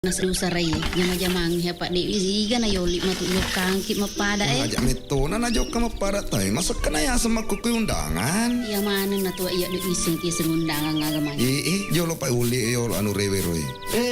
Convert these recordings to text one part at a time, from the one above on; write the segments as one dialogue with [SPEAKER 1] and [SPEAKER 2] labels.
[SPEAKER 1] Nasaray jama-jamang hepa de iga na yoli matulog kangkit mapada
[SPEAKER 2] Ajak meto na najok ka mapada tay. Masak ka na ya sama kuku undangan.
[SPEAKER 1] iya mana na tua iya do iseng kiseng undangan ngagamay.
[SPEAKER 2] Yolo pa uli yolo anu rewe roy.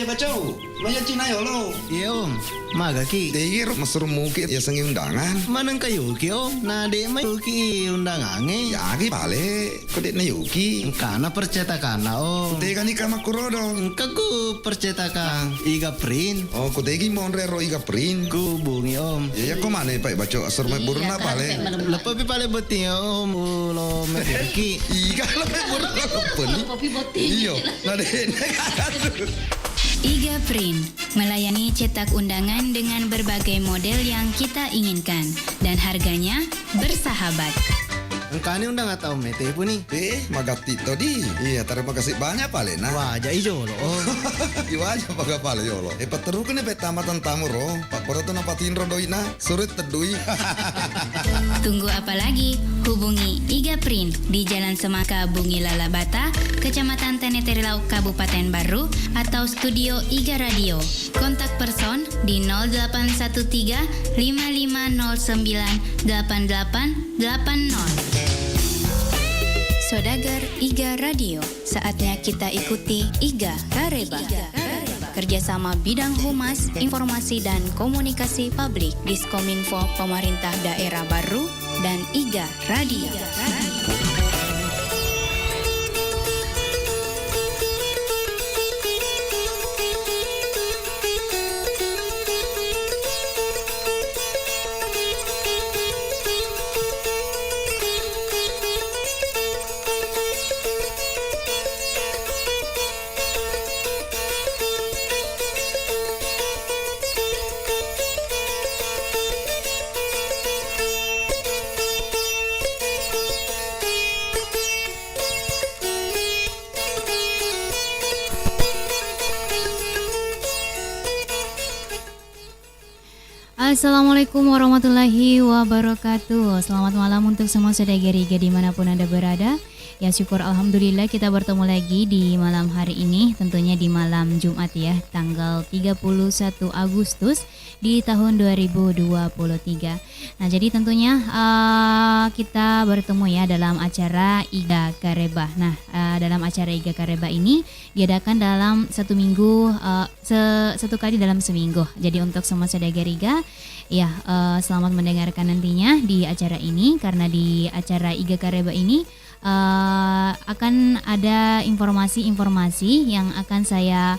[SPEAKER 2] Bacau, maya Cina yolo.
[SPEAKER 3] Iya om, maga ki.
[SPEAKER 2] Degir masur muki ya sengi undangan.
[SPEAKER 3] Manang kayo ki om, nade may ki undangange.
[SPEAKER 2] Ya ki pale, kodit na yuki.
[SPEAKER 3] Kana percetakan na om.
[SPEAKER 2] Tega ni kama kurodo.
[SPEAKER 3] Kaku percetakan iga print.
[SPEAKER 2] Oh, kodegi monre ro iga print.
[SPEAKER 3] Ku bungi om.
[SPEAKER 2] Ya ko mana pa bacau asur mai burna pale.
[SPEAKER 3] Lepas pi pale beti om, ulo meriki.
[SPEAKER 2] Iga le burna lepun.
[SPEAKER 1] Kopi boti.
[SPEAKER 2] Iyo, nade.
[SPEAKER 4] Iga Print melayani cetak undangan dengan berbagai model yang kita inginkan dan harganya bersahabat.
[SPEAKER 3] Engkani undang atau mete puni.
[SPEAKER 2] Magati tadi. Iya, terima kasih banyak pale na.
[SPEAKER 3] Wah, aja ijo lo om.
[SPEAKER 2] Iwaja paga pale yolo. Patru kene pe tamatan tamu ro. Pak poroto na patin ro doina. Surit tedui.
[SPEAKER 4] Tunggu apa lagi? Hubungi Iga Print di Jalan Semaka Bungi Lalabata, Kecamatan Teneterilau, Kabupaten Baru, atau Studio Iga Radio. Kontak person di 0813 5509 8880. Saudagar Iga Radio, saatnya kita ikuti Iga Kareba. Kerjasama bidang humas, informasi dan komunikasi publik Diskominfo Pemerintah Daerah Baru dan Iga Radio.
[SPEAKER 5] Assalamualaikum warahmatullahi wabarakatuh. Selamat malam untuk semua saudara-saudari dimanapun Anda berada. Ya syukur Alhamdulillah kita bertemu lagi di malam hari ini. Tentunya di malam Jumat ya, tanggal 31 Agustus di tahun 2023. Nah jadi tentunya kita bertemu ya dalam acara Iga Kareba. Nah dalam acara Iga Kareba ini diadakan dalam satu minggu, satu kali dalam seminggu. Jadi untuk semua saudara-saudari ya, selamat mendengarkan nantinya di acara ini, karena di acara Iga Kareba ini akan ada informasi-informasi yang akan saya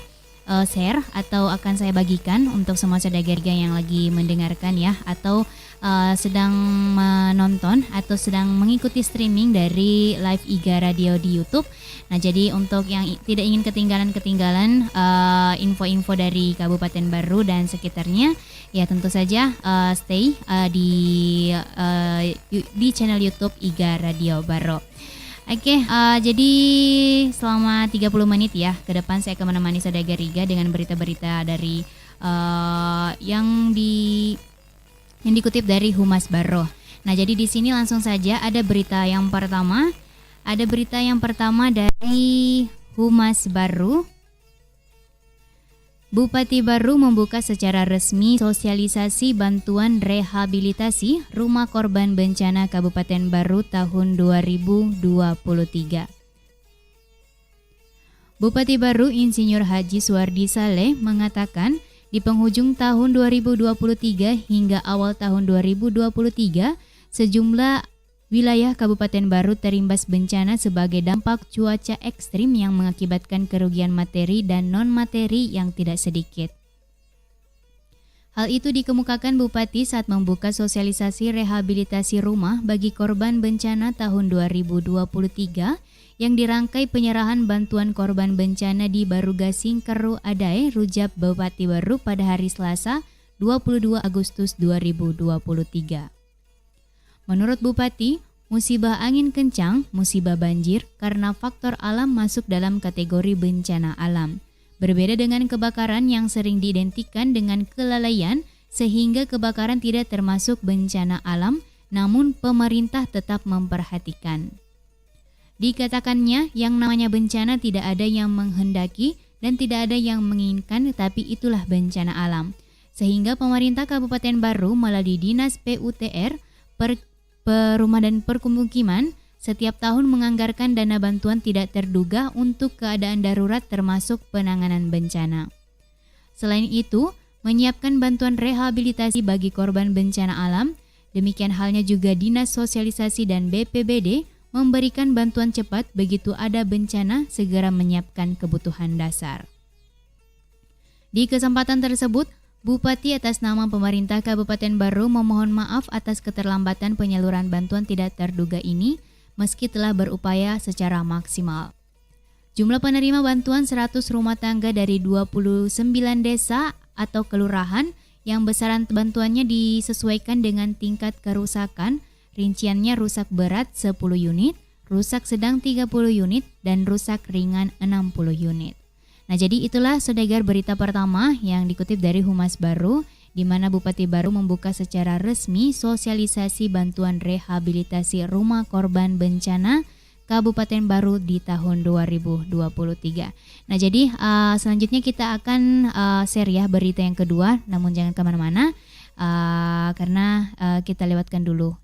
[SPEAKER 5] share atau akan saya bagikan untuk semua saudara-saudari yang lagi mendengarkan ya, atau sedang menonton atau sedang mengikuti streaming dari live Iga Radio di YouTube. Nah jadi untuk yang tidak ingin ketinggalan info-info dari Kabupaten Baru dan sekitarnya, ya tentu saja stay di channel YouTube Iga Radio Baru. Oke, jadi selama 30 menit ya ke depan saya akan menemani saudara Riga dengan berita-berita dari yang dikutip dari Humas Baru. Nah, jadi di sini langsung saja ada berita yang pertama. Ada berita yang pertama dari Humas Baru. Bupati Baru membuka secara resmi sosialisasi bantuan rehabilitasi rumah korban bencana Kabupaten Baru tahun 2023. Bupati Baru Insinyur Haji Suwardi Saleh mengatakan di penghujung tahun 2023 hingga awal tahun 2023 sejumlah wilayah Kabupaten Baru terimbas bencana sebagai dampak cuaca ekstrim yang mengakibatkan kerugian materi dan non-materi yang tidak sedikit. Hal itu dikemukakan Bupati saat membuka sosialisasi rehabilitasi rumah bagi korban bencana tahun 2023 yang dirangkai penyerahan bantuan korban bencana di Barugasing Keru Adai, Rujab Bupati Baru pada hari Selasa 22 Agustus 2023. Menurut Bupati, musibah angin kencang, musibah banjir karena faktor alam masuk dalam kategori bencana alam. Berbeda dengan kebakaran yang sering diidentikan dengan kelalaian, sehingga kebakaran tidak termasuk bencana alam, namun pemerintah tetap memperhatikan. Dikatakannya, yang namanya bencana tidak ada yang menghendaki dan tidak ada yang menginginkan, tetapi itulah bencana alam. Sehingga pemerintah Kabupaten Baru melalui Dinas PUTR, Perumahan dan Permukiman, setiap tahun menganggarkan dana bantuan tidak terduga untuk keadaan darurat termasuk penanganan bencana. Selain itu, menyiapkan bantuan rehabilitasi bagi korban bencana alam. Demikian halnya juga Dinas Sosialisasi dan BPBD memberikan bantuan cepat begitu ada bencana, segera menyiapkan kebutuhan dasar. Di kesempatan tersebut, Bupati atas nama pemerintah Kabupaten Baru memohon maaf atas keterlambatan penyaluran bantuan tidak terduga ini meski telah berupaya secara maksimal. Jumlah penerima bantuan 100 rumah tangga dari 29 desa atau kelurahan yang besaran bantuannya disesuaikan dengan tingkat kerusakan, rinciannya rusak berat 10 unit, rusak sedang 30 unit, dan rusak ringan 60 unit. Nah, jadi itulah Saudagar berita pertama yang dikutip dari Humas Baru, di mana Bupati Baru membuka secara resmi sosialisasi bantuan rehabilitasi rumah korban bencana Kabupaten Baru di tahun 2023. Nah, jadi selanjutnya kita akan share ya berita yang kedua, namun jangan kemana-mana karena kita lewatkan dulu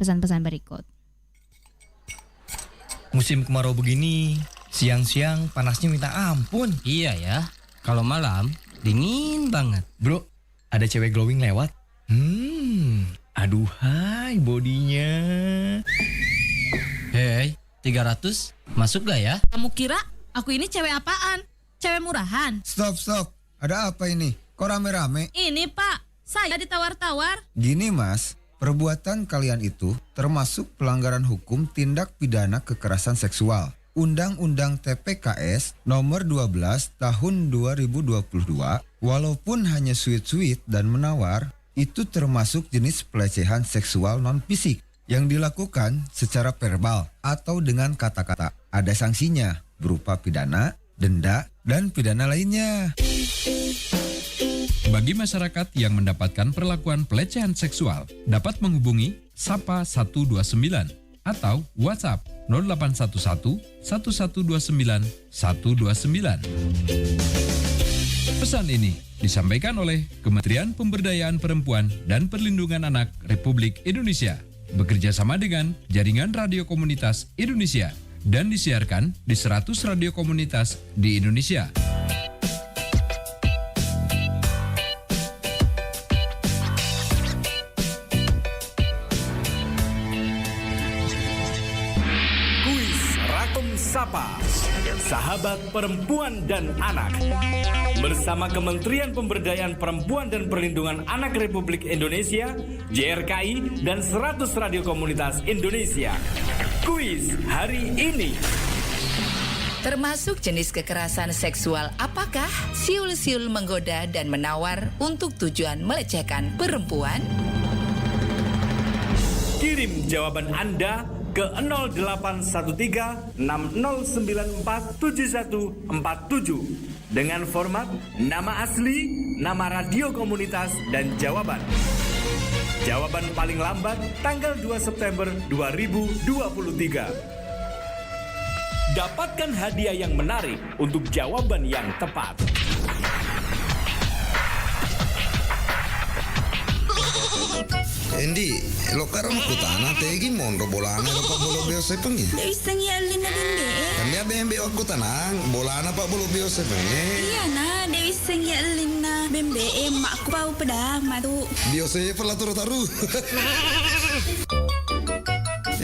[SPEAKER 5] pesan-pesan berikut.
[SPEAKER 6] Musim kemarau begini, siang-siang panasnya minta ampun.
[SPEAKER 7] Iya ya, kalau malam dingin banget.
[SPEAKER 6] Bro, ada cewek glowing lewat. Aduhai bodinya.
[SPEAKER 7] Hei, 300 masuk gak ya?
[SPEAKER 8] Kamu kira aku ini cewek apaan? Cewek murahan?
[SPEAKER 3] Stop. Ada apa ini? Kok rame-rame?
[SPEAKER 8] Ini Pak, saya ditawar-tawar.
[SPEAKER 3] Gini Mas, perbuatan kalian itu termasuk pelanggaran hukum tindak pidana kekerasan seksual. Undang-Undang TPKS nomor 12 tahun 2022, walaupun hanya sweet-sweet dan menawar, itu termasuk jenis pelecehan seksual non-fisik yang dilakukan secara verbal atau dengan kata-kata. Ada sanksinya berupa pidana, denda, dan pidana lainnya.
[SPEAKER 9] Bagi masyarakat yang mendapatkan perlakuan pelecehan seksual, dapat menghubungi Sapa 129 atau WhatsApp 0811 1129 129. Pesan ini disampaikan oleh Kementerian Pemberdayaan Perempuan dan Perlindungan Anak Republik Indonesia, bekerja sama dengan Jaringan Radio Komunitas Indonesia dan disiarkan di 100 radio komunitas di Indonesia.
[SPEAKER 10] Kuis Rakom Sapa, sahabat perempuan dan anak. Bersama Kementerian Pemberdayaan Perempuan dan Perlindungan Anak Republik Indonesia, JRKI, dan 100 radio komunitas Indonesia. Kuis hari ini.
[SPEAKER 11] Termasuk jenis kekerasan seksual apakah siul-siul menggoda dan menawar untuk tujuan melecehkan perempuan?
[SPEAKER 10] Kirim jawaban Anda ke 0813 6094 7147 dengan format nama asli, nama radio komunitas, dan jawaban. Jawaban paling lambat tanggal 2 September 2023. Dapatkan hadiah yang menarik untuk jawaban yang tepat.
[SPEAKER 2] Endi, lo karam ku tanah tegi mondro bolana pak bolo biasa pengi.
[SPEAKER 12] Dewi sengyalin na bembe.
[SPEAKER 2] Kan dia bembe aku tanang, bolana pak bolo biasa pengi.
[SPEAKER 12] Iya na, Dewi sengyalin na bembe mak ku pau pedah madu.
[SPEAKER 2] Biasa pelatur taru.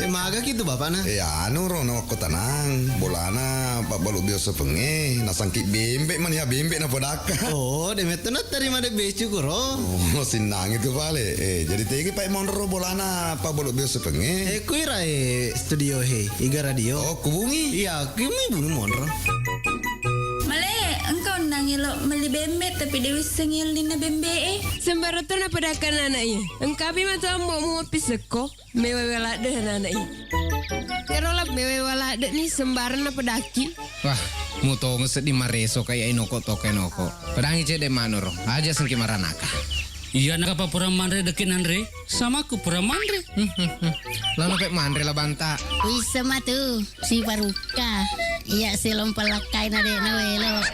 [SPEAKER 3] Maga gitu bapak nah.
[SPEAKER 2] Ya anu rono aku tanang, bolana pak bolo biasa pengi. Nasangki bembe man ya bembe na podaka.
[SPEAKER 3] Oh, demet na terima de becu kuro.
[SPEAKER 2] Oh, sinang itu pale. Jadi tegi pak mondro bolana pak bolo biasa pengi.
[SPEAKER 3] Kuira studio Iga Radio.
[SPEAKER 2] Oh, kubungi.
[SPEAKER 3] Iya, kimi bungi monro.
[SPEAKER 12] Male, engkau nangilok meli bembe tapi Dewi sengyalin na bembe
[SPEAKER 13] Sembarato na padakan anaknya. Engkabi mata mbok mu piseko. Mewewala deh anaknya. Kero lah mewewala deh ni sembaran na padaki.
[SPEAKER 14] Wah, muto ngeset di mareso kayak inoko toke noko. Pedangi cede manor. Aja sengki maranaka. Iya nak apa pura mandre dekin Andre? Sama aku pura mandre.
[SPEAKER 15] Lalu pek mandre lah banta.
[SPEAKER 1] Wis sama tuh si Paruka. Iya si lompalakai nade nawelo.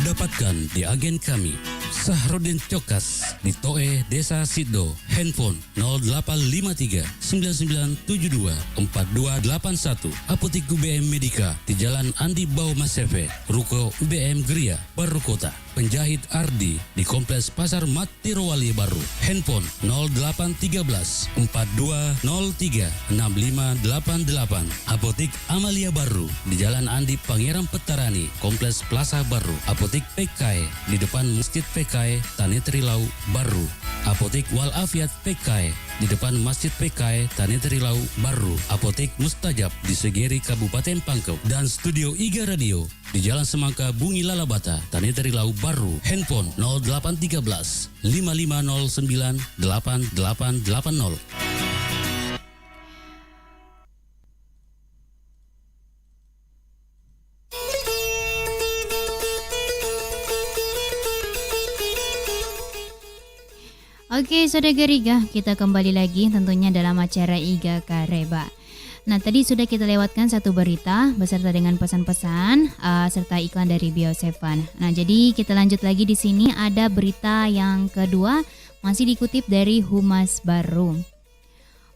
[SPEAKER 14] Dapatkan di agen kami Sahrudin Cokas di Toe Desa Sido. Handphone 0853 9972 4281. Apotik UBM Medika di Jalan Andi Bau Maseve, Ruko UBM Geria, Baru Kota. Penjahit Ardi di Kompleks Pasar Matirowali Baru. Handphone 0813 4203 6588. Apotik Amalia Baru di Jalan Andi Pangeran Petarani, Kompleks Plaza Baru. Apotik PKI di depan Masjid PKI Tanetrilau Baru. Apotik Walafiat PKI di depan Masjid PKI Tanetrilau Baru. Apotik Mustajab di Segeri Kabupaten Pangkep. Dan Studio Iga Radio di Jalan Semangka Bungi Lalabata, Tanetrilau Baru. Handphone 0813 5509 8880.
[SPEAKER 5] Oke, Saudara Riga, kita kembali lagi tentunya dalam acara Iga Kareba. Nah, tadi sudah kita lewatkan satu berita beserta dengan pesan-pesan serta iklan dari Biosevan. Nah, jadi kita lanjut lagi di sini ada berita yang kedua masih dikutip dari Humas Baru.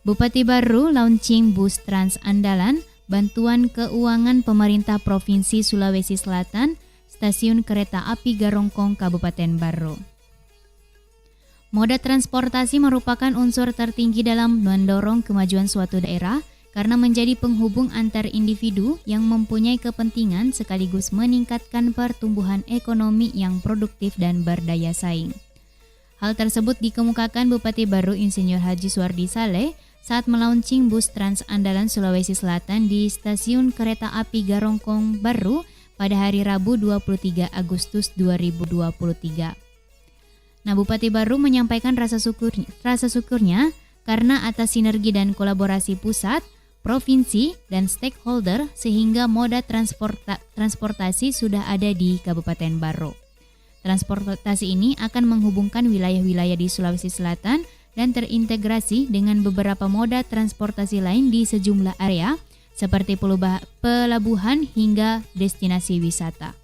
[SPEAKER 5] Bupati Baru launching bus trans andalan bantuan keuangan pemerintah Provinsi Sulawesi Selatan, Stasiun Kereta Api Garongkong, Kabupaten Baru. Moda transportasi merupakan unsur tertinggi dalam mendorong kemajuan suatu daerah karena menjadi penghubung antar individu yang mempunyai kepentingan sekaligus meningkatkan pertumbuhan ekonomi yang produktif dan berdaya saing. Hal tersebut dikemukakan Bupati Baru Insinyur Haji Suwardi Saleh saat melaunching bus trans andalan Sulawesi Selatan di Stasiun Kereta Api Garongkong Baru pada hari Rabu 23 Agustus 2023. Nah, Bupati Baru menyampaikan rasa syukurnya karena atas sinergi dan kolaborasi pusat, provinsi, dan stakeholder sehingga moda transportasi sudah ada di Kabupaten Baru. Transportasi ini akan menghubungkan wilayah-wilayah di Sulawesi Selatan dan terintegrasi dengan beberapa moda transportasi lain di sejumlah area seperti pelabuhan hingga destinasi wisata.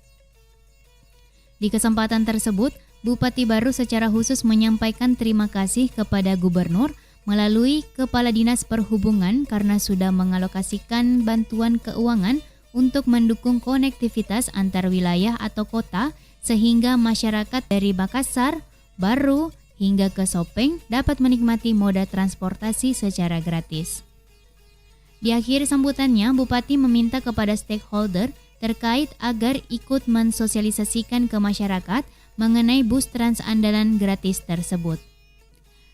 [SPEAKER 5] Di kesempatan tersebut, Bupati Baru secara khusus menyampaikan terima kasih kepada Gubernur melalui Kepala Dinas Perhubungan karena sudah mengalokasikan bantuan keuangan untuk mendukung konektivitas antar wilayah atau kota sehingga masyarakat dari Makassar, Baru, hingga ke Sopeng dapat menikmati moda transportasi secara gratis. Di akhir sambutannya, Bupati meminta kepada stakeholder terkait agar ikut mensosialisasikan ke masyarakat mengenai bus trans andalan gratis tersebut.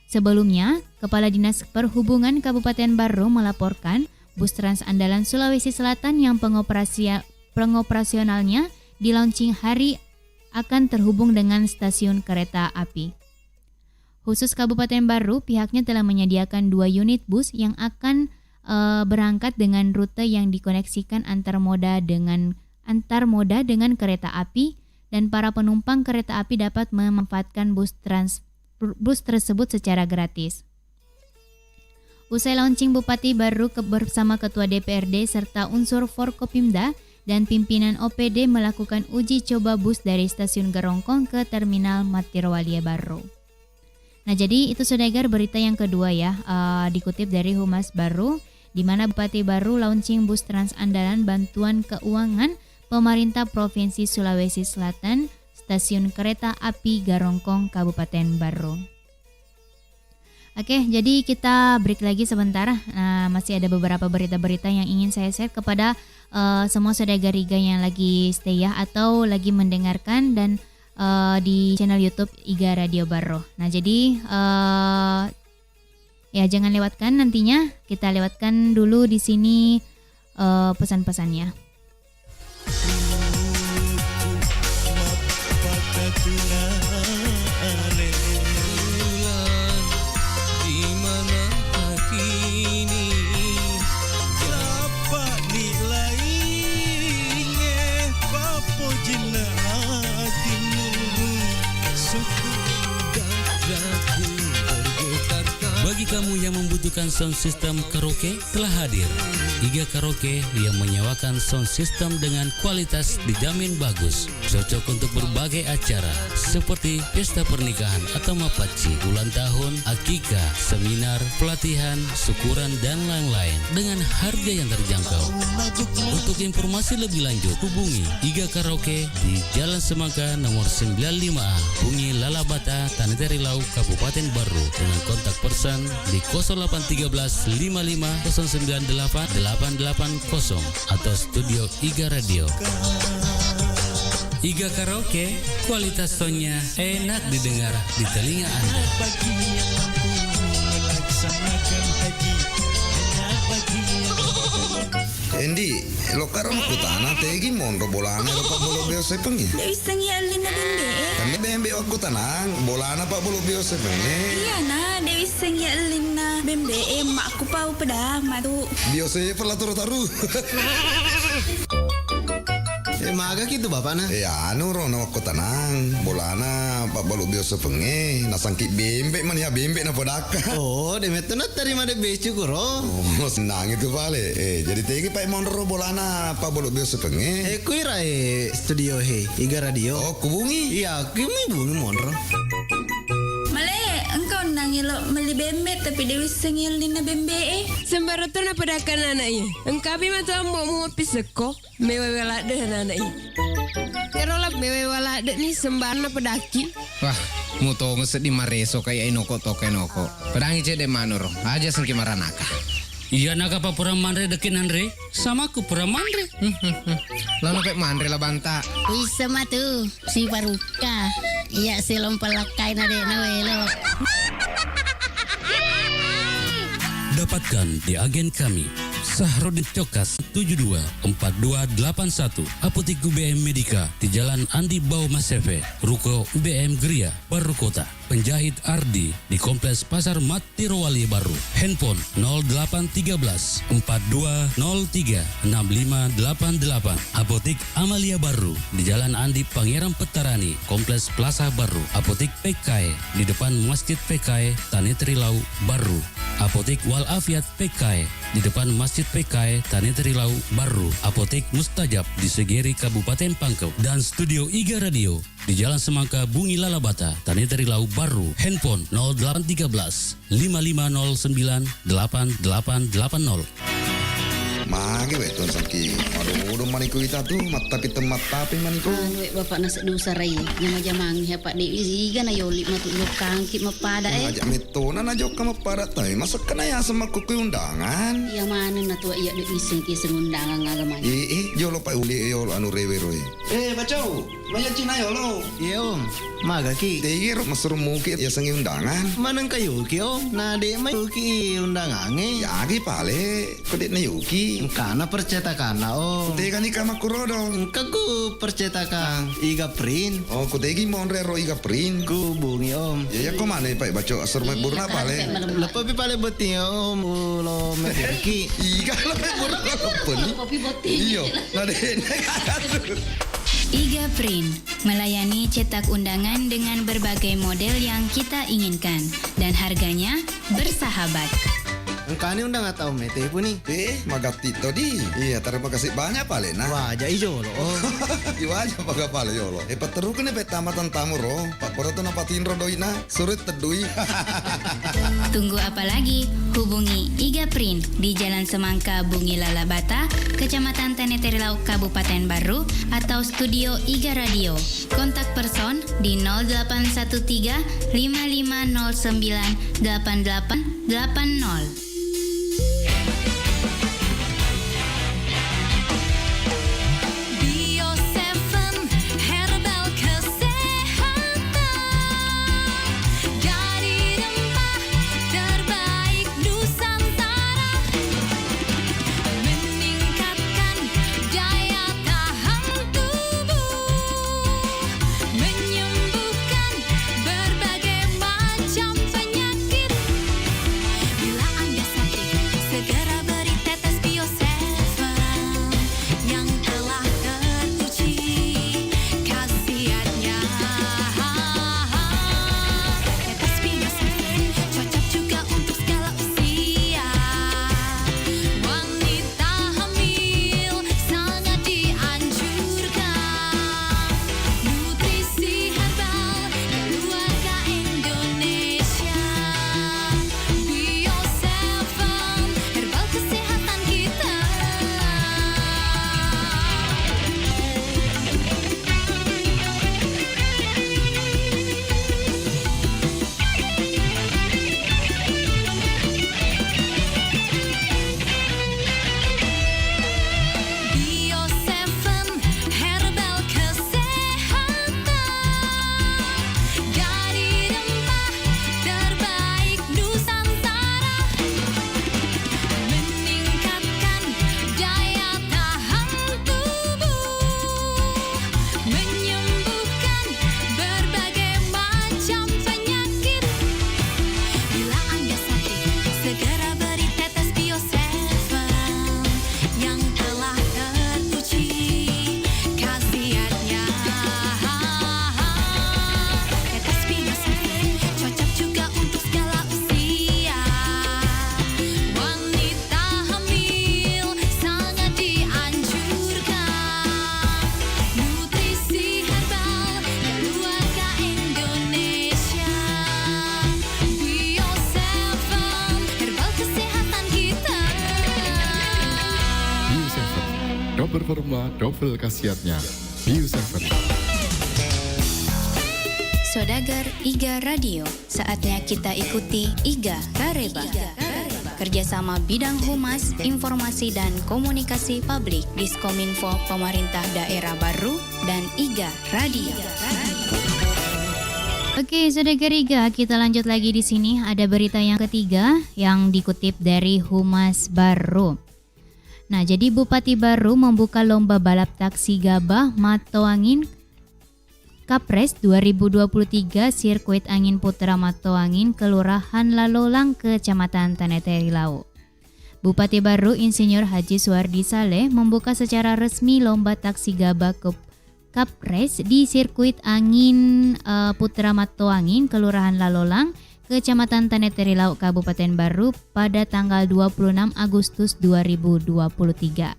[SPEAKER 5] Sebelumnya, Kepala Dinas Perhubungan Kabupaten Baru melaporkan bus trans andalan Sulawesi Selatan yang pengoperasionalnya di launching hari akan terhubung dengan stasiun kereta api. Khusus Kabupaten Baru, pihaknya telah menyediakan 2 unit bus yang akan berangkat dengan rute yang dikoneksikan antar moda dengan kereta api, dan para penumpang kereta api dapat memanfaatkan bus tersebut secara gratis. Usai launching, Bupati Baru bersama Ketua DPRD serta unsur Forkopimda dan pimpinan OPD melakukan uji coba bus dari Stasiun Garongkong ke Terminal Matirowali Baru. Nah, jadi itu Saudagar berita yang kedua ya, dikutip dari Humas Baru, di mana Bupati Baru launching bus trans andalan bantuan keuangan Pemerintah Provinsi Sulawesi Selatan, Stasiun Kereta Api Garongkong, Kabupaten Baru. Oke, jadi kita break lagi sebentar. Masih ada beberapa berita-berita yang ingin saya share kepada semua Saudagar Iga yang lagi stay ya, atau lagi mendengarkan dan di channel YouTube Iga Radio Baru. Nah, jadi ya jangan lewatkan nantinya. Kita lewatkan dulu di sini pesan-pesannya.
[SPEAKER 14] Bagi kamu yang membutuhkan sound system karaoke, telah hadir Iga Karaoke yang menyewakan sound system dengan kualitas dijamin bagus, cocok untuk berbagai acara seperti pesta pernikahan atau mapaci, ulang tahun, akikah, seminar, pelatihan, syukuran, dan lain-lain dengan harga yang terjangkau. Untuk informasi lebih lanjut, hubungi Iga Karaoke di Jalan Semangka nomor 95A, Bungi Lalabata, Tanitarilau, Kabupaten Baru dengan kontak person di 0813 55 098 880 atau studio Iga Radio. Iga Karaoke, kualitas soundnya enak didengar di telinga Anda.
[SPEAKER 2] Endi, lo karo aku tanah tegi mondo bolana lo pak bolo biasa pengi.
[SPEAKER 12] Dewi sengi alina bembe.
[SPEAKER 2] Kami bembe aku tenang, bolana pak bolo biasa pengi.
[SPEAKER 12] Iya nah, Dewi sengi alina bembe makku pau pedah matu.
[SPEAKER 2] Biasa perlah taru.
[SPEAKER 15] Maga gitu bapak na.
[SPEAKER 2] Anu rono aku tenang, bolana pak bolo biasa pengi. Nasangki bembe man ya bembe na podaka.
[SPEAKER 15] Oh, demet tunat terima de becu kuro.
[SPEAKER 2] Oh, senang itu pale. Jadi tegi pak mondro bolana pak bolo biasa pengi.
[SPEAKER 15] Kuira studio Iga Radio.
[SPEAKER 2] Oh, kubungi.
[SPEAKER 15] Iya, kami bungi mondro.
[SPEAKER 12] Male, engkau nangilo meli bembe tapi Dewi sengi alina bembe.
[SPEAKER 13] Sembara tu na padakan anaknya. Engkabi matu ambo mu piseko. Mewe walade anaknya. Kerolap mewe walade ni sembarna pedaki.
[SPEAKER 15] Wah, muto ngeset di mareso kayak inoko toke noko. Pedangi cede manur, aja sengki maranaka.
[SPEAKER 14] Iya naga pa pura mandre dekin Andre, sama ku pura mandre.
[SPEAKER 15] Lalu pek mandre lah banta.
[SPEAKER 1] Bisa matu si Baruka. Iya si lompalakai na de na welo.
[SPEAKER 14] Dapatkan di agen kami Sahrudin Cokas 724281 Apotik UBM Medika di Jalan Andi Bau Maseve, Ruko UBM Geria, Baru Kota. Penjahit Ardi di Kompleks Pasar Matirowali Baru. Handphone 0813 4203 6588. Apotik Amalia Baru di Jalan Andi Pangeran Petarani, Kompleks Plaza Baru. Apotik PKI di depan Masjid PKI Tanitarilau Baru. Apotik Walafiat PKI di depan Masjid PKI Tanitarilau Baru. Apotik Mustajab di Segeri Kabupaten Pangkep. Dan studio Iga Radio di Jalan Semangka Bungi Lalabata, Tanitarilau Baru. Handphone 0813 5509 8880.
[SPEAKER 2] Magi tuan saki. Aduh maniku kita tuh mata kita maniku.
[SPEAKER 1] Bapak nasi dosa rai. Jama-jamang ya Pak Dewi Iga na yoli matu lo kangkit mapada
[SPEAKER 2] Ajak metona na jok ka mapada tay. Masa kena ya sama kuku undangan.
[SPEAKER 1] Ya mana na tua iya dek iseng undangan ngagamanya.
[SPEAKER 2] Jolo pa uli yolo anu rewe roy.
[SPEAKER 15] Bacau, banyak Cina yolo. Iya om, maga ki.
[SPEAKER 2] Tegir masur muki ya sengi undangan.
[SPEAKER 15] Manang kayu ki om, nade may yuki undangange.
[SPEAKER 2] Ya ki pale, kodek na yuki.
[SPEAKER 15] Kana percetakan om.
[SPEAKER 2] Tega ni kama kurodo.
[SPEAKER 15] Kaku percetakan Iga Print.
[SPEAKER 2] Oh, kutegi monre ro Iga Print.
[SPEAKER 15] Ku bungi om.
[SPEAKER 2] Ya kok mana pak baco asur mai burna pale.
[SPEAKER 15] Lepo pi pale beti om ulo meriki.
[SPEAKER 2] Iga lepo burna pun.
[SPEAKER 1] Kopi boti.
[SPEAKER 2] Iyo, nade.
[SPEAKER 4] Iga Print melayani cetak undangan dengan berbagai model yang kita inginkan dan harganya bersahabat.
[SPEAKER 15] Engkau udah nggak tahu mete pun nih.
[SPEAKER 2] Magati to di. Iya, terima kasih banyak pale na.
[SPEAKER 15] Wah, jadi jolo.
[SPEAKER 2] Iwaja paga pale jolo. Pateru kene tamatan tamu ro. Pak poroto na patin ro doina. Surit tedui.
[SPEAKER 4] Tunggu apa lagi? Hubungi Iga Print di Jalan Semangka Bungi Lalabata, Kecamatan Tanitarilau, Kabupaten Baru, atau studio Iga Radio. Kontak person di 0813 5509 8880.
[SPEAKER 16] Bila Anda double khasiatnya. Bio7.
[SPEAKER 4] Sodagar Iga Radio, saatnya kita ikuti Iga Rareba. Kerjasama bidang humas, informasi dan komunikasi publik Diskominfo Pemerintah Daerah Baru dan Iga Radio.
[SPEAKER 5] Oke, Sodagar Iga, kita lanjut lagi di sini. Ada berita yang ketiga yang dikutip dari Humas Baru. Nah, jadi Bupati Baru membuka lomba balap taksi gabah Matoangin Kapres 2023 Sirkuit Angin Putra Matoangin, Kelurahan Lalolang, Kecamatan Taneteri Lau. Bupati Baru Insinyur Haji Suwardi Saleh membuka secara resmi lomba taksi gabah Kapres di Sirkuit Angin Putra Matoangin, Kelurahan Lalolang, Kecamatan Taneteri Lau, Kabupaten Baru pada tanggal 26 Agustus 2023.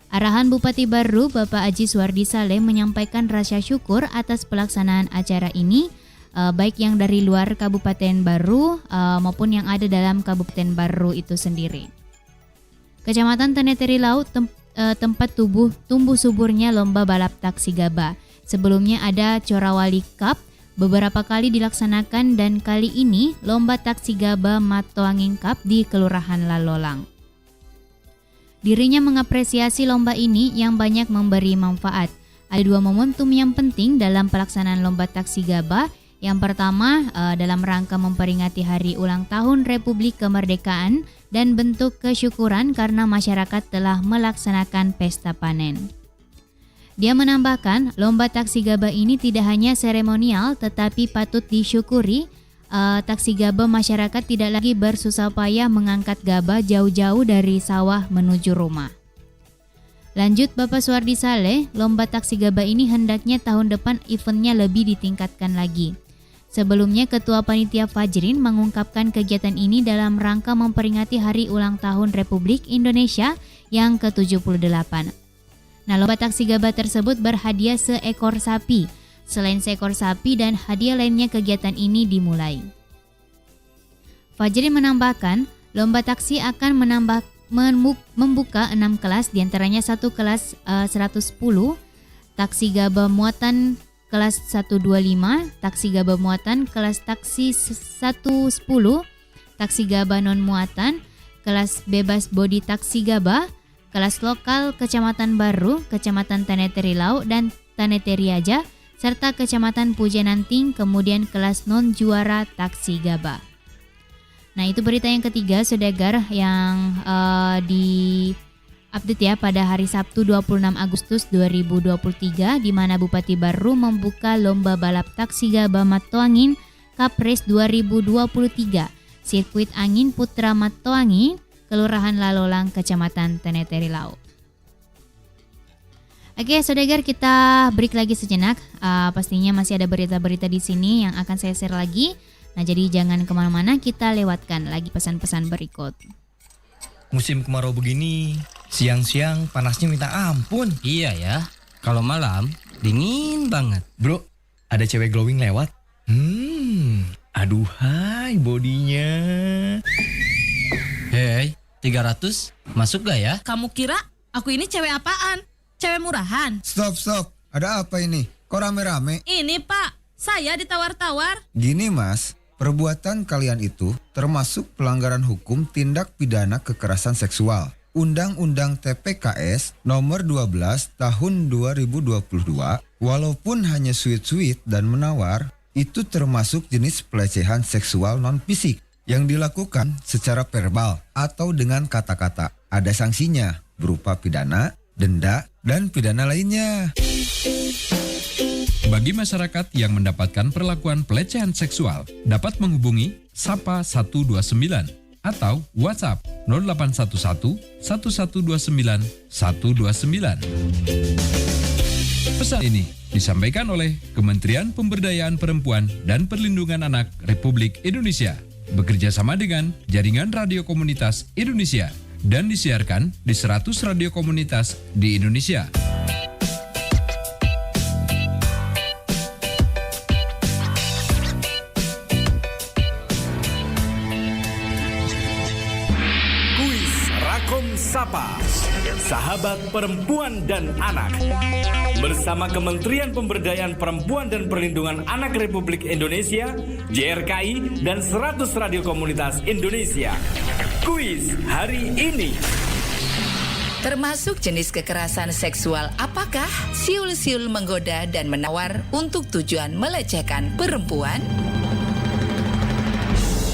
[SPEAKER 5] Arahan Bupati Baru Bapak Haji Suwardi Saleh menyampaikan rasa syukur atas pelaksanaan acara ini, baik yang dari luar Kabupaten Baru maupun yang ada dalam Kabupaten Baru itu sendiri. Kecamatan Taneteri Lau tempat tumbuh suburnya lomba balap taksi gabah. Sebelumnya ada Corawali Cup beberapa kali dilaksanakan dan kali ini lomba taksi gabah Matoangin Cup di Kelurahan Lalolang. Dirinya mengapresiasi lomba ini yang banyak memberi manfaat. Ada dua momentum yang penting dalam pelaksanaan lomba taksi gabah. Yang pertama, dalam rangka memperingati Hari Ulang Tahun Republik Kemerdekaan dan bentuk kesyukuran karena masyarakat telah melaksanakan pesta panen. Dia menambahkan, lomba taksi gabah ini tidak hanya seremonial tetapi patut disyukuri. Taksi gabah masyarakat tidak lagi bersusah payah mengangkat gabah jauh-jauh dari sawah menuju rumah. Lanjut Bapak Suwardi Saleh, lomba taksi gabah ini hendaknya tahun depan eventnya lebih ditingkatkan lagi. Sebelumnya Ketua Panitia Fajrin mengungkapkan kegiatan ini dalam rangka memperingati Hari Ulang Tahun Republik Indonesia yang ke-78. Nah, lomba taksi gabah tersebut berhadiah seekor sapi. Selain seekor sapi dan hadiah lainnya, kegiatan ini dimulai. Fajri menambahkan, lomba taksi akan membuka 6 kelas, diantaranya 1 kelas 110, taksi gabah muatan kelas 125, taksi gabah muatan kelas taksi 110, taksi gabah non muatan, kelas bebas bodi taksi gabah, kelas lokal Kecamatan Baru, Kecamatan Taneteri Lau dan Taneteri Aja, serta Kecamatan Pujenanting, kemudian kelas non juara taksi gabah. Nah, itu berita yang ketiga, Sodagar, yang di update ya pada hari Sabtu 26 Agustus 2023, di mana Bupati Baru membuka lomba balap taksi gabah Matoangin Kapres 2023 Sirkuit Angin Putra Matoangin, Kelurahan Lalolang, Kecamatan Taneteri Lau. Oke, Sodagar, kita break lagi sejenak. Pastinya masih ada berita-berita di sini yang akan saya share lagi. Nah, jadi jangan kemana-mana, kita lewatkan lagi pesan-pesan berikut.
[SPEAKER 6] Musim kemarau begini, siang-siang panasnya minta ampun.
[SPEAKER 7] Iya ya, kalau malam dingin banget.
[SPEAKER 6] Bro, ada cewek glowing lewat. Aduhai bodinya.
[SPEAKER 7] Hei, 300 masuk gak ya?
[SPEAKER 8] Kamu kira aku ini cewek apaan? Cewek murahan?
[SPEAKER 3] Stop. Ada apa ini? Kok rame-rame?
[SPEAKER 8] Ini Pak, saya ditawar-tawar.
[SPEAKER 3] Gini Mas, perbuatan kalian itu termasuk pelanggaran hukum tindak pidana kekerasan seksual. Undang-Undang TPKS nomor 12 tahun 2022, walaupun hanya sweet-sweet dan menawar, itu termasuk jenis pelecehan seksual non-fisik yang dilakukan secara verbal atau dengan kata-kata. Ada sanksinya berupa pidana, denda, dan pidana lainnya.
[SPEAKER 9] Bagi masyarakat yang mendapatkan perlakuan pelecehan seksual, dapat menghubungi Sapa 129 atau WhatsApp 0811 1129 129. Pesan ini disampaikan oleh Kementerian Pemberdayaan Perempuan dan Perlindungan Anak Republik Indonesia, bekerja sama dengan Jaringan Radio Komunitas Indonesia, dan disiarkan di 100 radio komunitas di Indonesia.
[SPEAKER 10] Kuis Rakom Sapa, Sahabat Perempuan dan Anak. Bersama Kementerian Pemberdayaan Perempuan dan Perlindungan Anak Republik Indonesia, JRKI, dan 100 Radio Komunitas Indonesia. Kuis hari ini.
[SPEAKER 11] Termasuk jenis kekerasan seksual apakah? Siul-siul menggoda dan menawar untuk tujuan melecehkan perempuan?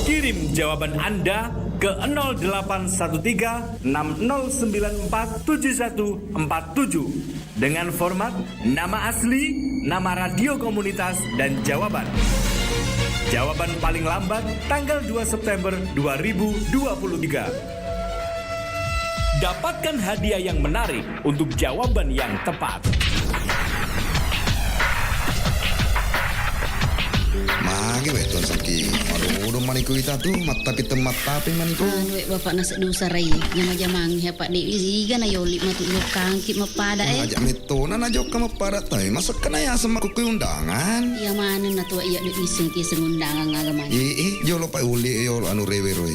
[SPEAKER 10] Kirim jawaban Anda ke 0813 6094 7147 dengan format nama asli, nama radio komunitas, dan jawaban. Jawaban paling lambat tanggal 2 September 2023. Dapatkan hadiah yang menarik untuk jawaban yang tepat.
[SPEAKER 2] Magi weton saki. Aduh, udah maniku kita tuh mata kita mata pe maniku.
[SPEAKER 1] Wek bapak nasi dosa rai. Jama-jamang ya Pak Dek. Iga na yoli matu lokang kip mapada
[SPEAKER 2] Ajak metona na jok ka mapada tai. Masa kena ya sama kuku undangan.
[SPEAKER 1] Ya mana na tua iya dek iseng undangan ngagaman.
[SPEAKER 2] Jolo pa uli yo anu rewe roy.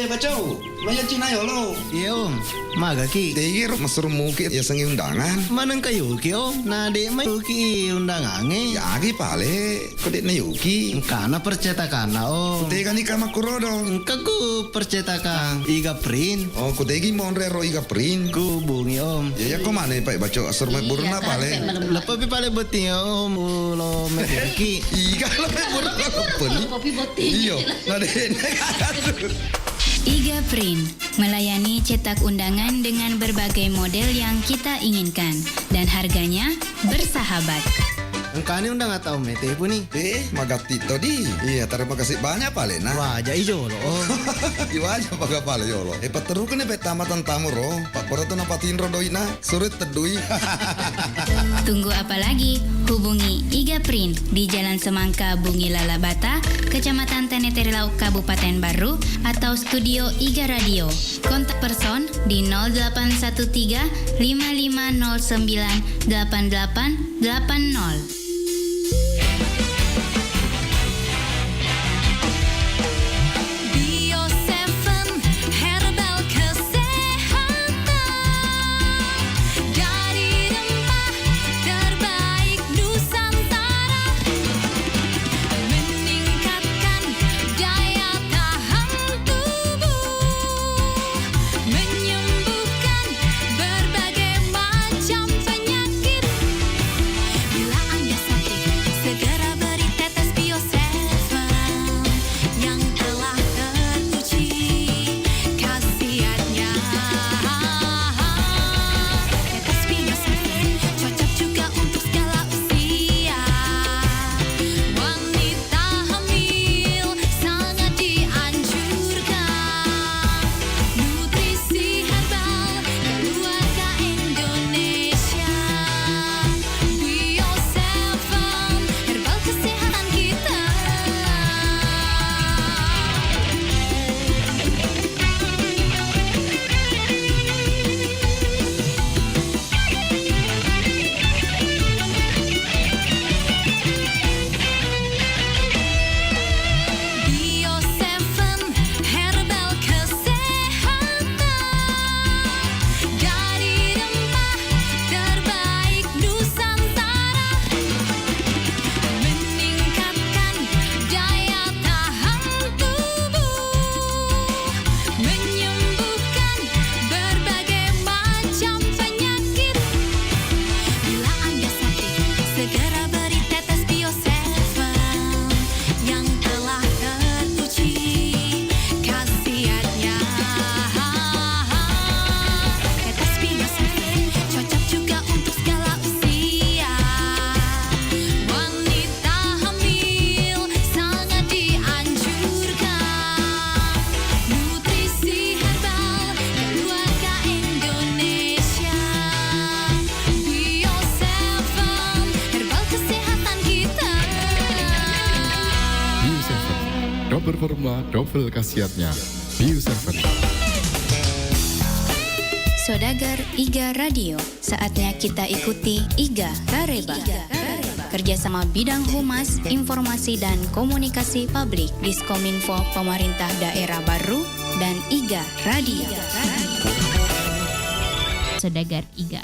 [SPEAKER 17] Bacau. Maya Cina yo lo. Iya om. Maga ki.
[SPEAKER 2] Tegir masur muki ya sengi undangan.
[SPEAKER 17] Manang kayu ki om. Na dek mai ki undangan
[SPEAKER 2] Ya gi pale. Kodek na yuki.
[SPEAKER 17] Kana percetakan om.
[SPEAKER 2] Tega ni kama kurodo.
[SPEAKER 17] Kaku percetakan Iga Print.
[SPEAKER 2] Oh, kudegi monre ro Iga Print.
[SPEAKER 17] Ku bungi om.
[SPEAKER 2] Ya kok mana pak baco asur mai burna pale.
[SPEAKER 17] Lepas pi pale beti om. Ulo mereki.
[SPEAKER 2] Iga lepas burna lepas.
[SPEAKER 1] Kopi boti.
[SPEAKER 2] Iyo. Nade.
[SPEAKER 4] Iga Print melayani cetak undangan dengan berbagai model yang kita inginkan dan harganya bersahabat.
[SPEAKER 17] Engkau undang atau mete pun ni?
[SPEAKER 2] Magati tadi. Iya, terima kasih banyak pale na.
[SPEAKER 17] Wajah ijo lo.
[SPEAKER 2] Wajah paga pale yo lo. Patru kene pe tamatan tamu ro. Pak pora tu napatin ro doi na. Surit tedui.
[SPEAKER 4] Tunggu apa lagi? Hubungi Iga Print di Jalan Semangka Bungi Lalabata, Kecamatan Teneteri-Lauk, Kabupaten Baru, atau Studio Iga Radio. Kontak person di 0813 5509 8880.
[SPEAKER 16] Berformula double khasiatnya. Bio7.
[SPEAKER 4] Saudagar Iga Radio, saatnya kita ikuti Iga Rareba. Kerjasama bidang humas, informasi dan komunikasi publik Diskominfo Pemerintah Daerah Baru dan Iga Radio.
[SPEAKER 5] Saudagar Iga.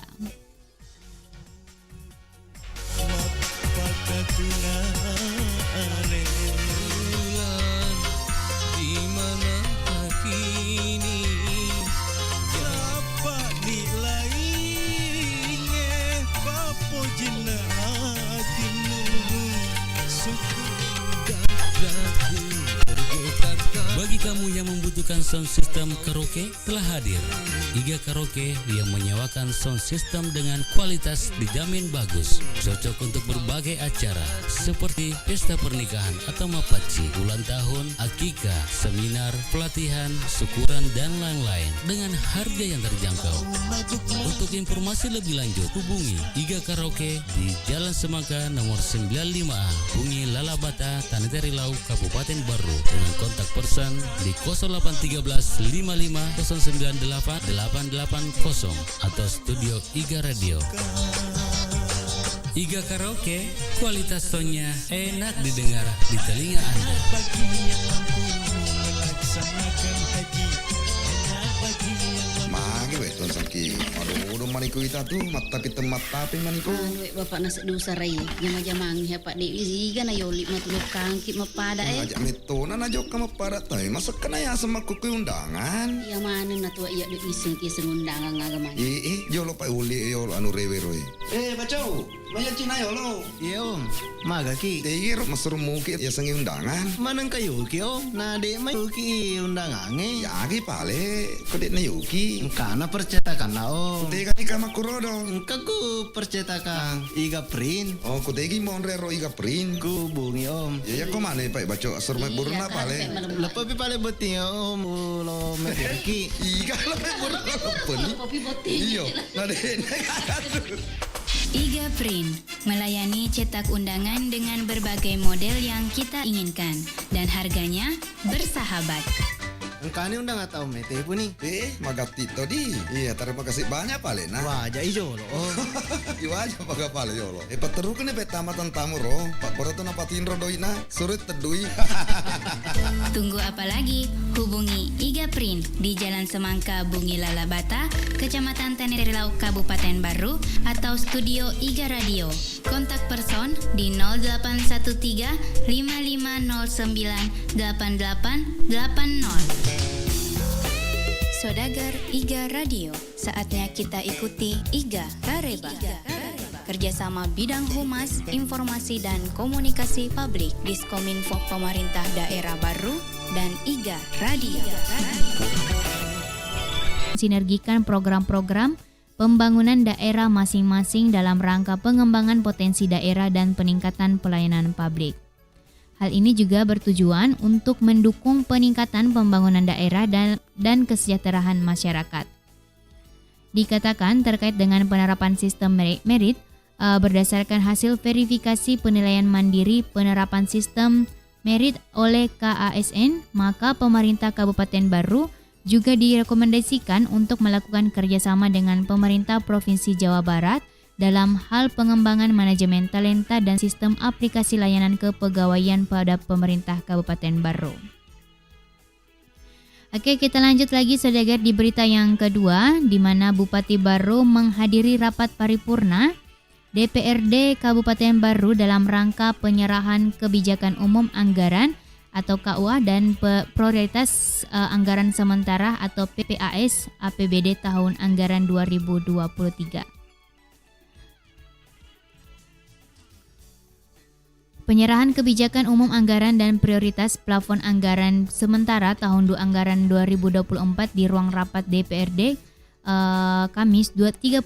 [SPEAKER 14] Bagi kamu yang membutuhkan sound system karaoke, telah hadir Iga Karaoke yang menyewakan sound system dengan kualitas dijamin bagus, cocok untuk berbagai acara seperti pesta pernikahan atau mapaci, ulang tahun, akikah, seminar, pelatihan, syukuran dan lain-lain dengan harga yang terjangkau. Untuk informasi lebih lanjut, hubungi Iga Karaoke di Jalan Semangka nomor 95A, Bungi Lalabata, Tanah Lau, Kabupaten Baru dengan kontak person di 0813 55 098 880 atau studio Iga Radio. Iga Karaoke, kualitas soundnya enak didengar di telinga Anda.
[SPEAKER 2] Magi Tuan Saki. Aduh maniku itu tuh mata kita mata tapi maniku.
[SPEAKER 1] Bapak nasi dosa rai. Jama-jamang ya Pak Dewi Iga na yoli matulog kangkit mapada
[SPEAKER 2] Ajak metona na jok ka mapada tay. Masa kena ya sama kuku undangan.
[SPEAKER 1] Ya mana na tua iya di iseng ki undangan ngagamanya.
[SPEAKER 2] Jolo pa uli yo anu rewe roy.
[SPEAKER 17] Bacau. Maya Cina yo lo.
[SPEAKER 7] Iya om, maga ki.
[SPEAKER 2] Tegir masur muki ya sengi undangan.
[SPEAKER 7] Manang kayu ki om, na de mayuki undangan
[SPEAKER 2] Ya ki pale, kodek na yuki.
[SPEAKER 7] Kana percetakan na om.
[SPEAKER 2] Tega ni kama kurodo.
[SPEAKER 7] Kaku percetakan Iga Print.
[SPEAKER 2] Oh, kudegi monre ro Iga Print.
[SPEAKER 7] Ku bungi om.
[SPEAKER 2] Ya kok mana pak baco asur mek burna pale.
[SPEAKER 7] Lepas pi pale beti om, lo mereki.
[SPEAKER 2] Iga lepas burna lepas.
[SPEAKER 1] Kopi boti.
[SPEAKER 2] Iyo, nade.
[SPEAKER 4] Iga Print melayani cetak undangan dengan berbagai model yang kita inginkan dan harganya bersahabat.
[SPEAKER 7] Engkau undang atau mete pun ni?
[SPEAKER 2] Magati tadi. Iya, terima kasih banyak pale nah.
[SPEAKER 7] Wajah ijo lo.
[SPEAKER 2] Wajah paga pale yo lo. Pateru kene tamatan tamu ro. Pak Poro tu napatin ro doina. Surit tedui.
[SPEAKER 4] Tunggu apa lagi? Hubungi Iga Print di Jalan Semangka Bungi Lalabata, Kecamatan Tanah Lau, Kabupaten Baru atau studio Iga Radio. Kontak person di 0813 5509 8880. Saudagar Iga Radio, saatnya kita ikuti Iga Kareba. Kerjasama bidang humas, informasi dan komunikasi publik Diskominfo Pemerintah Daerah Baru dan Iga Radio.
[SPEAKER 5] Sinergikan program-program pembangunan daerah masing-masing dalam rangka pengembangan potensi daerah dan peningkatan pelayanan publik. Hal ini juga bertujuan untuk mendukung peningkatan pembangunan daerah dan kesejahteraan masyarakat. Dikatakan terkait dengan penerapan sistem merit, berdasarkan hasil verifikasi penilaian mandiri penerapan sistem merit oleh KASN, maka pemerintah Kabupaten Baru juga direkomendasikan untuk melakukan kerjasama dengan pemerintah Provinsi Jawa Barat dalam hal pengembangan manajemen talenta dan sistem aplikasi layanan kepegawaian pada pemerintah Kabupaten Baru. Oke, kita lanjut lagi saudagar di berita yang kedua, di mana Bupati Baru menghadiri rapat paripurna DPRD Kabupaten Baru dalam rangka penyerahan kebijakan umum anggaran atau KUA dan prioritas anggaran sementara atau PPAS APBD tahun anggaran 2023. Penyerahan kebijakan umum anggaran dan prioritas plafon anggaran sementara tahun anggaran 2024 di ruang rapat DPRD Kamis 31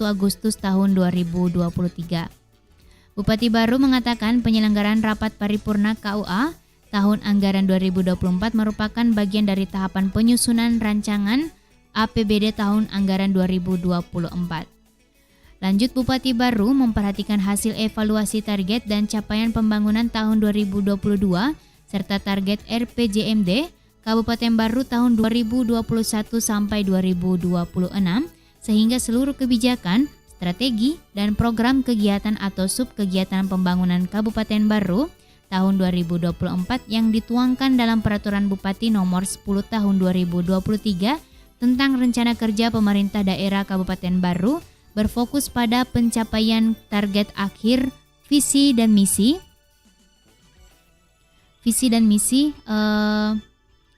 [SPEAKER 5] Agustus tahun 2023. Bupati Baru mengatakan penyelenggaraan rapat paripurna KUA tahun anggaran 2024 merupakan bagian dari tahapan penyusunan rancangan APBD tahun anggaran 2024. Lanjut, Bupati Baru memperhatikan hasil evaluasi target dan capaian pembangunan tahun 2022 serta target RPJMD Kabupaten Baru tahun 2021 sampai 2026 sehingga seluruh kebijakan, strategi, dan program kegiatan atau subkegiatan pembangunan Kabupaten Baru tahun 2024 yang dituangkan dalam Peraturan Bupati Nomor 10 Tahun 2023 tentang rencana kerja pemerintah daerah Kabupaten Baru berfokus pada pencapaian target akhir visi dan misi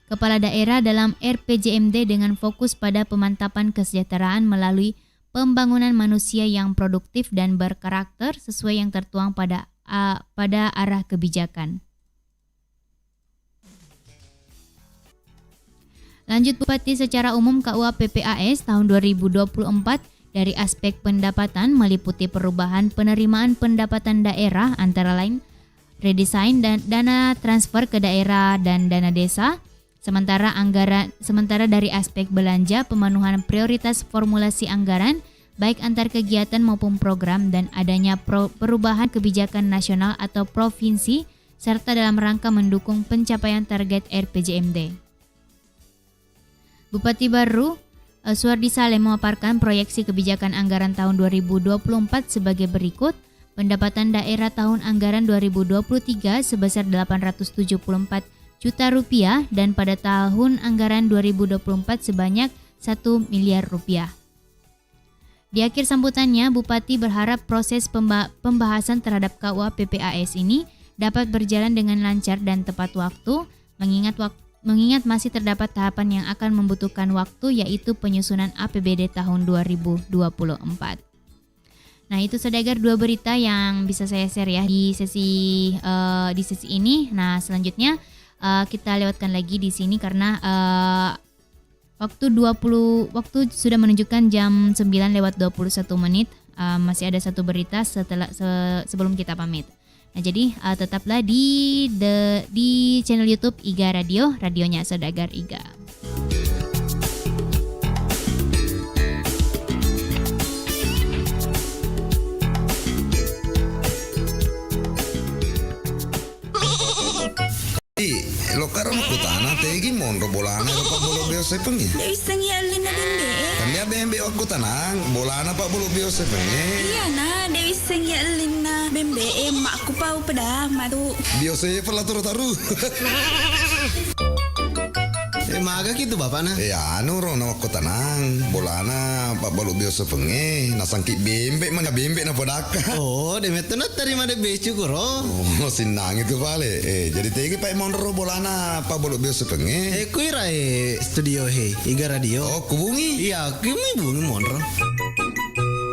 [SPEAKER 5] kepala daerah dalam RPJMD dengan fokus pada pemantapan kesejahteraan melalui pembangunan manusia yang produktif dan berkarakter sesuai yang tertuang pada arah kebijakan. Lanjut Bupati, secara umum KUA PPAS tahun 2024 dari aspek pendapatan meliputi perubahan penerimaan pendapatan daerah antara lain redesign dan dana transfer ke daerah dan dana desa. Sementara dari aspek belanja pemenuhan prioritas formulasi anggaran baik antar kegiatan maupun program dan adanya perubahan kebijakan nasional atau provinsi serta dalam rangka mendukung pencapaian target RPJMD. Bupati Baru Suardi Saleh memaparkan proyeksi kebijakan anggaran tahun 2024 sebagai berikut. Pendapatan daerah tahun anggaran 2023 sebesar 874 juta rupiah dan pada tahun anggaran 2024 sebanyak 1 miliar rupiah. Di akhir sambutannya, Bupati berharap proses pembahasan terhadap KUA PPAS ini dapat berjalan dengan lancar dan tepat waktu, mengingat masih terdapat tahapan yang akan membutuhkan waktu yaitu penyusunan APBD tahun 2024. Nah, itu Saudagar 2 berita yang bisa saya share ya di sesi ini. Nah, selanjutnya kita lewatkan lagi di sini karena waktu sudah menunjukkan jam 9:21 menit. Masih ada satu berita sebelum kita pamit. Nah, jadi tetaplah di channel YouTube IGA Radio, radionya Saudagar IGA.
[SPEAKER 2] Lo karena aku tanah tegi monro bolana pak bolo biasa pengen.
[SPEAKER 12] Dia bisa ngialin na bembe.
[SPEAKER 2] Kan dia bembe aku tanang bolana pak bolo biasa pengen.
[SPEAKER 12] Iya nah, dia bisa ngialin na bembe. Mak aku pau pada madu.
[SPEAKER 2] Biasa perlah taru.
[SPEAKER 17] Maga gitu bapak na.
[SPEAKER 2] Anu rono aku tanang bolana pak bolo biasa pengen. Nasangki bembe mana bembe na podaka.
[SPEAKER 17] Oh, demet na terima de becu kuro.
[SPEAKER 2] Oh, sinang itu vale. Jadi tegi pak monro bolana pak bolo biasa pengen.
[SPEAKER 17] Kuira studio IGA Radio.
[SPEAKER 2] Oh, kubungi.
[SPEAKER 17] Iya, kami bungi monro.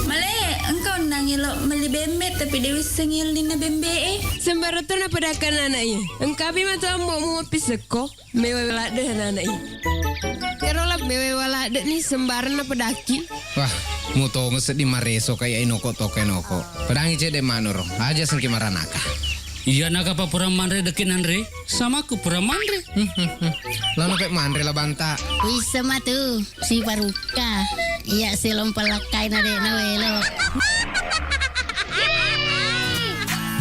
[SPEAKER 12] Male, engkau nangilo meli bembe tapi Dewi sengilin na bembe.
[SPEAKER 13] Sembara tu na padakan anaknya. Engkau bima tu ambo mu piseko. Mewe walade anaknya. Kerolap mewe walade ni sembaran na padaki.
[SPEAKER 15] Wah, mu to ngeset di mareso kayak inoko to kenoko. Pedangi cede manur. Aja sengki maranaka.
[SPEAKER 14] Iya naga pa pura manre dekin Andre. Sama ku pura manre.
[SPEAKER 15] Lalu pek manre lah banta.
[SPEAKER 1] Bisa mah tuh si Baruka. Iya si lompalakai na deh nawelo.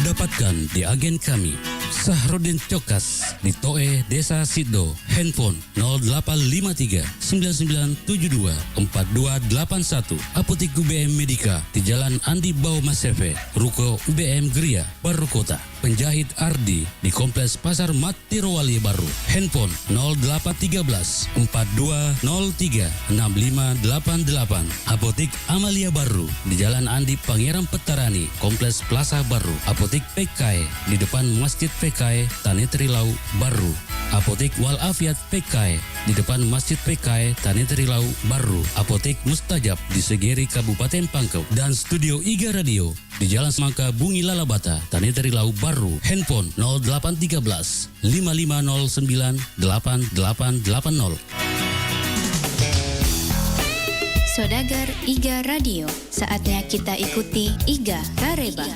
[SPEAKER 14] Dapatkan di agen kami Sahrudin Cokas di Toe Desa Sido. Handphone 0853 9972 4281. Apotik UBM Medika di Jalan Andi Bau Maseve, Ruko UBM Gria, Baru Kota. Penjahit Ardi di Kompleks Pasar Matirowali Baru. Handphone 0813 4203 6588. Apotik Amalia Baru di Jalan Andi Pangeran Petarani, Kompleks Plaza Baru. Apotik PKI di depan Masjid PKI Tanetrilau Baru. Apotik Walafiat PKI di depan Masjid PKI Tanetrilau Baru. Apotik Mustajab di Segeri Kabupaten Pangkep. Dan Studio IGA Radio di Jalan Semangka Bungi Lalabata, Tanetrilau Baru. Handphone 0813 5509 8880.
[SPEAKER 4] Saudagar IGA Radio, saatnya kita ikuti IGA Kareba.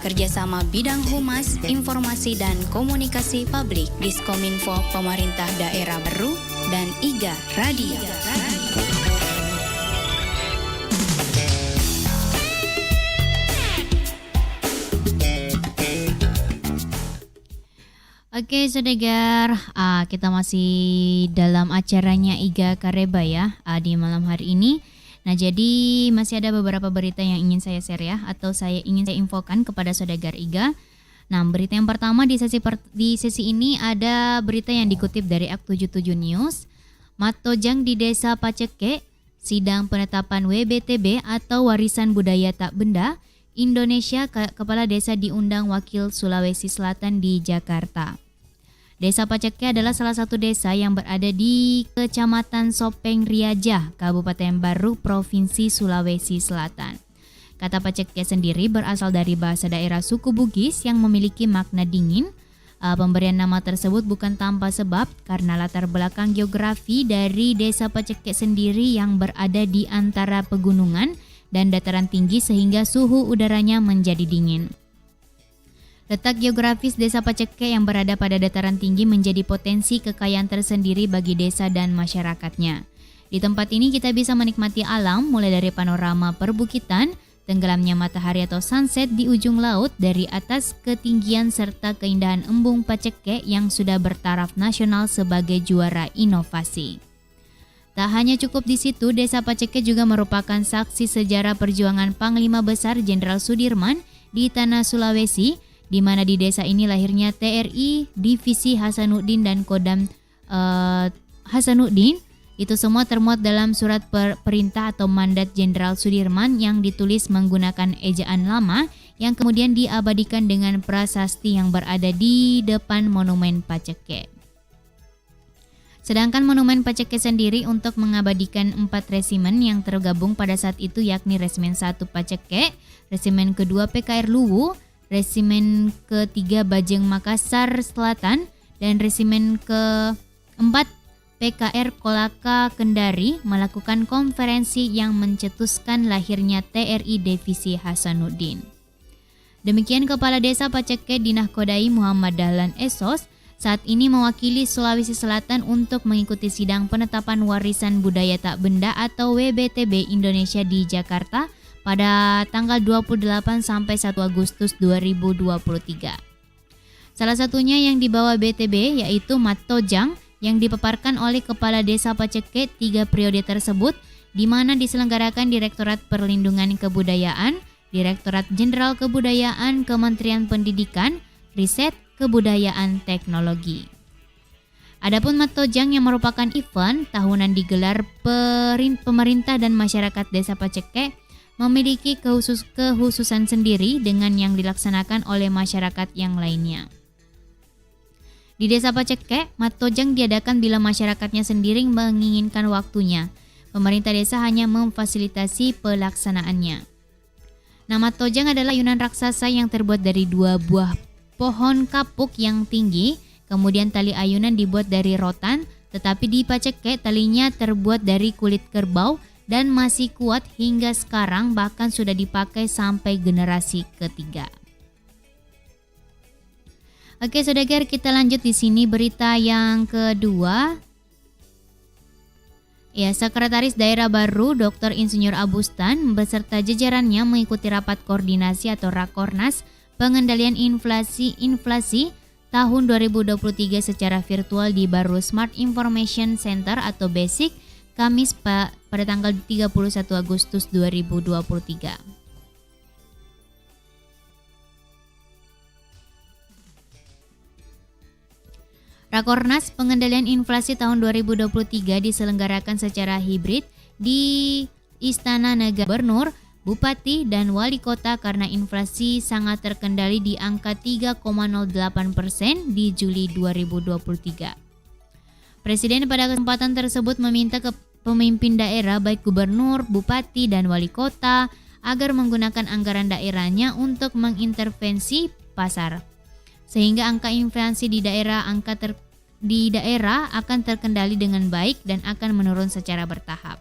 [SPEAKER 4] Kerjasama bidang humas, informasi dan komunikasi publik Diskominfo Pemerintah Daerah Baru dan IGA Radio.
[SPEAKER 5] Oke Saudagar, kita masih dalam acaranya IGA Kareba ya di malam hari ini. Nah jadi masih ada beberapa berita yang ingin saya share ya, atau ingin saya infokan kepada Saudagar IGA. Nah berita yang pertama di sesi ini ada berita yang dikutip dari Ak77 News Mattojang di Desa Paceke, sidang penetapan WBTB atau Warisan Budaya Tak Benda Indonesia, Kepala Desa diundang Wakil Sulawesi Selatan di Jakarta. Desa Paceke adalah salah satu desa yang berada di Kecamatan Sopeng Riajah, Kabupaten Baru, Provinsi Sulawesi Selatan. Kata Paceke sendiri berasal dari bahasa daerah suku Bugis yang memiliki makna dingin. Pemberian nama tersebut bukan tanpa sebab karena latar belakang geografi dari Desa Paceke sendiri yang berada di antara pegunungan dan dataran tinggi sehingga suhu udaranya menjadi dingin. Letak geografis Desa Paceke yang berada pada dataran tinggi menjadi potensi kekayaan tersendiri bagi desa dan masyarakatnya. Di tempat ini kita bisa menikmati alam mulai dari panorama perbukitan, tenggelamnya matahari atau sunset di ujung laut dari atas ketinggian serta keindahan embung Paceke yang sudah bertaraf nasional sebagai juara inovasi. Tak hanya cukup di situ, Desa Paceke juga merupakan saksi sejarah perjuangan Panglima Besar Jenderal Sudirman di tanah Sulawesi, di mana di desa ini lahirnya TRI, Divisi Hasanuddin dan Kodam Hasanuddin. Itu semua termuat dalam surat perintah atau mandat Jenderal Sudirman yang ditulis menggunakan ejaan lama yang kemudian diabadikan dengan prasasti yang berada di depan Monumen Paceke. Sedangkan Monumen Paceke sendiri untuk mengabadikan 4 resimen yang tergabung pada saat itu, yakni Resimen 1 Paceke, Resimen kedua PKR Luwu, Resimen ketiga Bajeng Makassar Selatan, dan Resimen keempat PKR Kolaka Kendari melakukan konferensi yang mencetuskan lahirnya TRI Divisi Hasanuddin. Demikian Kepala Desa Paceke Dinahkodai Muhammad Dahlan Esos saat ini mewakili Sulawesi Selatan untuk mengikuti sidang penetapan Warisan Budaya Tak Benda atau WBTB Indonesia di Jakarta pada tanggal 28 sampai 1 Agustus 2023. Salah satunya yang dibawa BTB yaitu Mattojang yang dipaparkan oleh Kepala Desa Paceke 3 periode tersebut, di mana diselenggarakan Direktorat Perlindungan Kebudayaan, Direktorat Jenderal Kebudayaan, Kementerian Pendidikan, Riset, Kebudayaan, Teknologi. Adapun Mattojang yang merupakan event tahunan digelar pemerintah dan masyarakat Desa Paceke memiliki kekhususan sendiri dengan yang dilaksanakan oleh masyarakat yang lainnya. Di Desa Paceke, Mattojang diadakan bila masyarakatnya sendiri menginginkan waktunya. Pemerintah desa hanya memfasilitasi pelaksanaannya. Nah, Mattojang adalah ayunan raksasa yang terbuat dari 2 buah pohon kapuk yang tinggi, kemudian tali ayunan dibuat dari rotan, tetapi di Paceke talinya terbuat dari kulit kerbau dan masih kuat hingga sekarang, bahkan sudah dipakai sampai generasi ketiga. Oke, Saudagar, kita lanjut di sini berita yang kedua. Ya, Sekretaris Daerah Baru Dr. Insinyur Abustan beserta jajarannya mengikuti rapat koordinasi atau Rakornas pengendalian inflasi tahun 2023 secara virtual di Baru Smart Information Center atau BASIC Kamis pada tanggal 31 Agustus 2023. Rakornas Pengendalian Inflasi tahun 2023 diselenggarakan secara hibrid di Istana Negara. Gubernur, Bupati, dan Wali Kota karena inflasi sangat terkendali di angka 3,08% di Juli 2023. Presiden pada kesempatan tersebut meminta ke pemimpin daerah baik gubernur, bupati, dan wali kota agar menggunakan anggaran daerahnya untuk mengintervensi pasar, sehingga angka inflasi di daerah akan terkendali dengan baik dan akan menurun secara bertahap.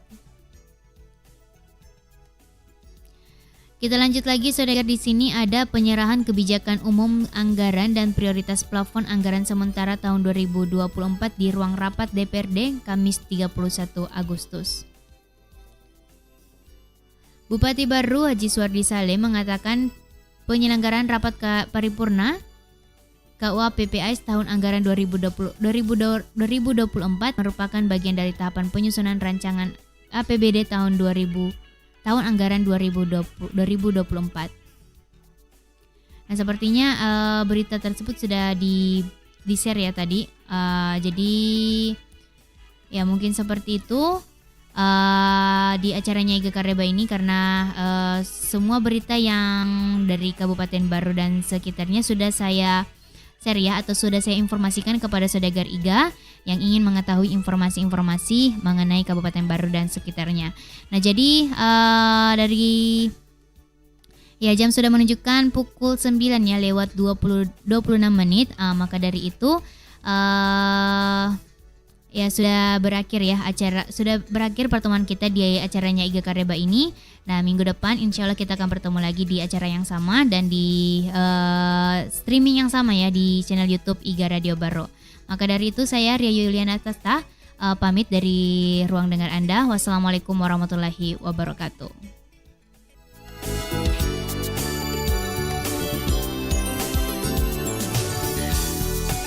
[SPEAKER 5] Kita lanjut lagi, Saudara. Di sini ada penyerahan kebijakan umum anggaran dan prioritas plafon anggaran sementara tahun 2024 di ruang rapat DPRD Kamis 31 Agustus. Bupati Baru Haji Suwardi Saleh mengatakan penyelenggaraan rapat paripurna KUA PPAS tahun anggaran 2024 merupakan bagian dari tahapan penyusunan rancangan APBD tahun anggaran 2024. Nah, sepertinya berita tersebut sudah di-share ya tadi. Jadi Ya mungkin seperti itu di acaranya Iga Kareba ini, karena semua berita yang dari Kabupaten Baru dan sekitarnya sudah saya share ya, atau sudah saya informasikan kepada saudagar Iga yang ingin mengetahui informasi-informasi mengenai Kabupaten Baru dan sekitarnya. Nah jadi dari jam sudah menunjukkan pukul 9 ya lewat 26 menit. Maka dari itu sudah berakhir pertemuan kita di acaranya Iga Kareba ini. Nah minggu depan insya Allah kita akan bertemu lagi di acara yang sama dan di streaming yang sama ya di channel YouTube Iga Radio Barro. Maka dari itu saya Ria Yuliana Tasta pamit dari ruang dengar Anda. Wassalamualaikum warahmatullahi wabarakatuh.